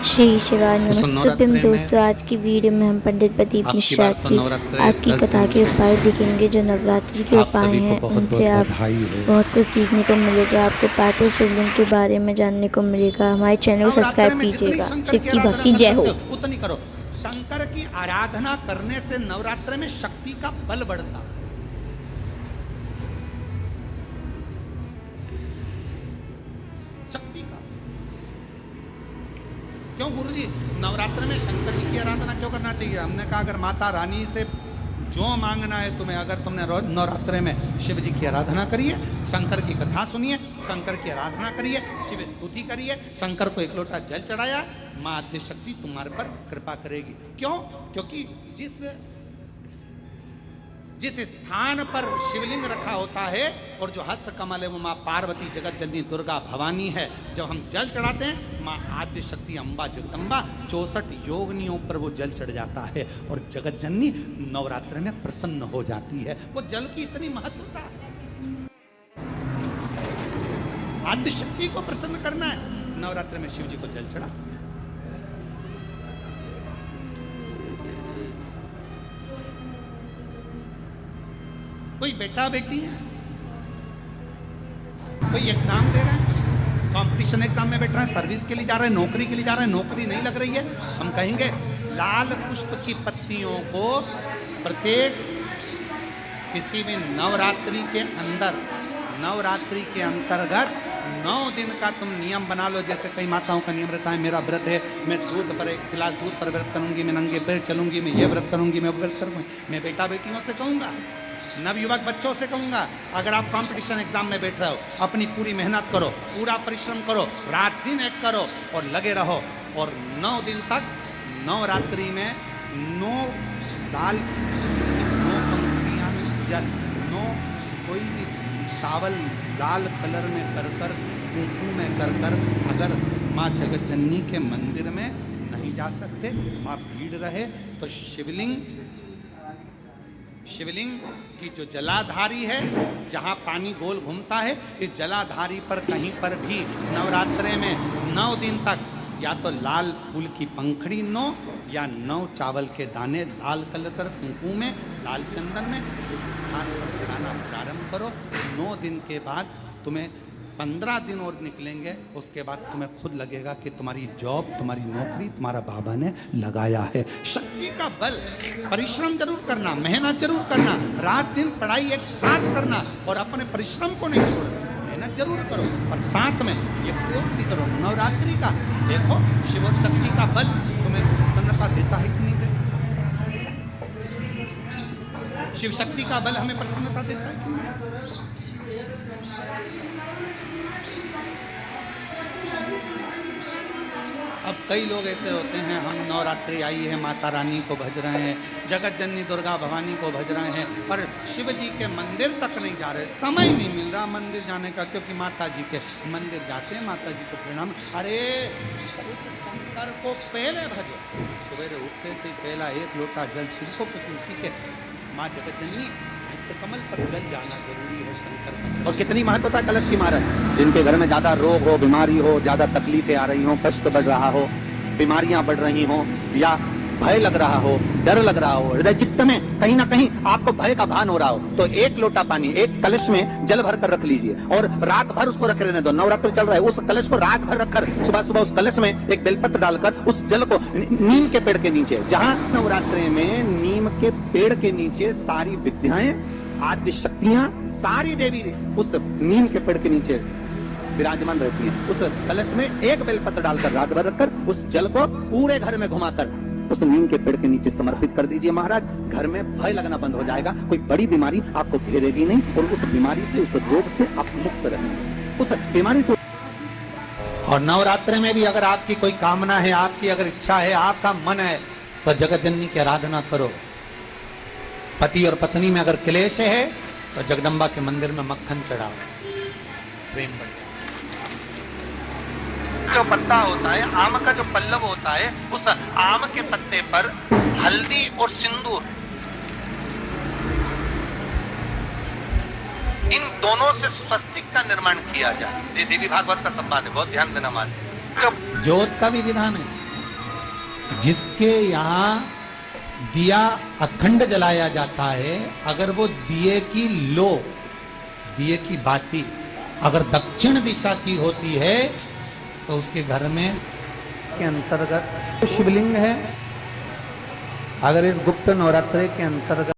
श्री शिवाय नमस्तुभ्यं। दोस्तों, आज की वीडियो में हम पंडित प्रदीप मिश्रा की आज की कथा के उपाय दिखेंगे। जो नवरात्रि के उपाय हैं उनसे आप बहुत कुछ सीखने को मिलेगा। आपको पार्थिव शिवलिंग के बारे में जानने को मिलेगा। हमारे चैनल को सब्सक्राइब कीजिएगा। शिव की भक्ति जय हो। उतनी करो। शंकर की आराधना करने से नवरात्र में शक्ति का बल बढ़ता। शक्ति का क्यों गुरुजी नवरात्र में शंकर जी की आराधना क्यों करना चाहिए? हमने कहा अगर माता रानी से जो मांगना है तुम्हें, अगर तुमने रोज नवरात्र में शिव जी की आराधना करिए, शंकर की कथा सुनिए, शंकर की आराधना करिए, शिव स्तुति करिए, शंकर को एक लोटा जल चढ़ाया, माँ आद्य शक्ति तुम्हारे पर कृपा करेगी। क्यों? क्योंकि जिस स्थान पर शिवलिंग रखा होता है और जो हस्त कमल है वो माँ पार्वती, जगत जननी दुर्गा भवानी है। जब हम जल चढ़ाते हैं, माँ आद्य शक्ति अम्बा जगदम्बा 64 योगिनियों पर वो जल चढ़ जाता है और जगत जननी नवरात्र में प्रसन्न हो जाती है। वो जल की इतनी महत्वता है। आद्य शक्ति को प्रसन्न करना है, नवरात्र में शिव जी को जल चढ़ा। कोई बेटा बेटी है, कोई एग्जाम दे रहा है, कंपटीशन एग्जाम में बैठ रहा है, सर्विस के लिए जा रहा है, नौकरी के लिए जा रहा है, नौकरी नहीं लग रही है, हम कहेंगे लाल पुष्प की पत्तियों को प्रत्येक किसी भी नवरात्रि के अंदर, नवरात्रि के अंतर्गत 9 दिन का तुम नियम बना लो। जैसे कई माताओं का नियम रहता है, मेरा व्रत है, मैं दूध पर एक गिलास दूध पर व्रत करूंगी, मैं नंगे पैर चलूंगी, मैं ये व्रत करूंगी, मैं व्रत करूंगी। मैं बेटा बेटियों से कहूंगा, नवयुवक बच्चों से कहूंगा, अगर आप कंपटीशन एग्जाम में बैठ रहे हो, अपनी पूरी मेहनत करो, पूरा परिश्रम करो, रात दिन एक करो और लगे रहो। और 9 दिन तक नवरात्रि में 9 दाल, 9 पंक्तियां या 9 कोई भी चावल लाल कलर में कर कर, कुंकू में कर कर, अगर माँ जगत जननी के मंदिर में नहीं जा सकते, माँ भीड़ रहे तो शिवलिंग की जो जलाधारी है, जहाँ पानी गोल घूमता है, इस जलाधारी पर कहीं पर भी नवरात्रे में 9 दिन तक या तो लाल फूल की पंखड़ी 9 या 9 चावल के दाने लाल कलर कुंकू में, लाल चंदन में उस स्थान पर चढ़ाना प्रारंभ करो। 9 दिन के बाद तुम्हें 15 दिन और निकलेंगे, उसके बाद तुम्हें खुद लगेगा कि तुम्हारी जॉब, तुम्हारी नौकरी तुम्हारा बाबा ने लगाया है। शक्ति का बल, परिश्रम जरूर करना, मेहनत जरूर करना, रात दिन पढ़ाई एक साथ करना और अपने परिश्रम को नहीं छोड़ना। मेहनत जरूर करो और साथ में ये प्रयोग भी करो नवरात्रि का। देखो शिव और शक्ति का बल तुम्हें प्रसन्नता देता है कि नहीं देता? शिव शक्ति का बल हमें प्रसन्नता देता है कि नहीं? अब कई लोग ऐसे होते हैं, हम नवरात्रि आई है, माता रानी को भज रहे हैं, जगत जननी दुर्गा भवानी को भज रहे हैं, पर शिव जी के मंदिर तक नहीं जा रहे, समय नहीं मिल रहा मंदिर जाने का, क्योंकि माता जी के मंदिर जाते हैं, माता जी को प्रणाम। अरे शंकर को पहले भजो, सवेरे उठते से पहला एक लोटा जल शिव को, क्योंकि उसी के माँ जगत जननी कमल पर जल जाना जरूरी है शंकर पर। और कितनी महत्वता कलश की महाराज, जिनके घर में ज्यादा रोग हो, बीमारी हो, ज्यादा तकलीफें आ रही हो, कष्ट बढ़ रहा हो, बीमारियां बढ़ रही हो, या भय लग रहा हो, डर लग रहा हो, हृदय चित्त में कहीं ना कहीं आपको भय का भान हो रहा हो, तो एक लोटा पानी एक कलश में जल भर कर रख लीजिए और रात भर उसको रखे रहने दो। नवरात्र चल रहा है, उस कलश को रात भर रखकर सुबह सुबह उस कलश में एक बेलपत्र डालकर उस जल को नीम के पेड़ के नीचे, जहाँ नवरात्रि में नीम के पेड़ के नीचे सारी विद्याएं, आद्य शक्तियां, सारी देवी उस नीम के पेड़ के नीचे विराजमान रहती हैं। उस कलश में एक बेलपत्र डालकर रात भर रखकर उस जल को पूरे घर में घुमाकर उस नीम के पेड़ के नीचे समर्पित कर दीजिए महाराज। घर में भय लगना बंद हो जाएगा, कोई बड़ी बीमारी आपको घेरेगी नहीं और उस बीमारी से, उस रोग से आप मुक्त रहेंगे, उस बीमारी से। और नवरात्र में भी अगर आपकी कोई कामना है, आपकी अगर इच्छा है, आपका मन है, तो जगत जननी की आराधना करो। पति और पत्नी में अगर क्लेश है तो जगदम्बा के मंदिर में मक्खन चढ़ाओ, प्रेम बढ़े। जो पत्ता होता है, आम का जो पल्लव होता है, उस आम के पत्ते पर हल्दी और सिंदूर, इन दोनों से स्वस्तिक का निर्माण किया जाए। ये देवी भागवत का संवाद है, बहुत ध्यान देना। मान जोत का भी विधान है, जिसके यहाँ दिया अखंड जलाया जाता है, अगर वो दिए की लो, दिए की बाती अगर दक्षिण दिशा की होती है तो उसके घर में के अंतर्गत शिवलिंग है। अगर इस गुप्त नवरात्रि के अंतर्गत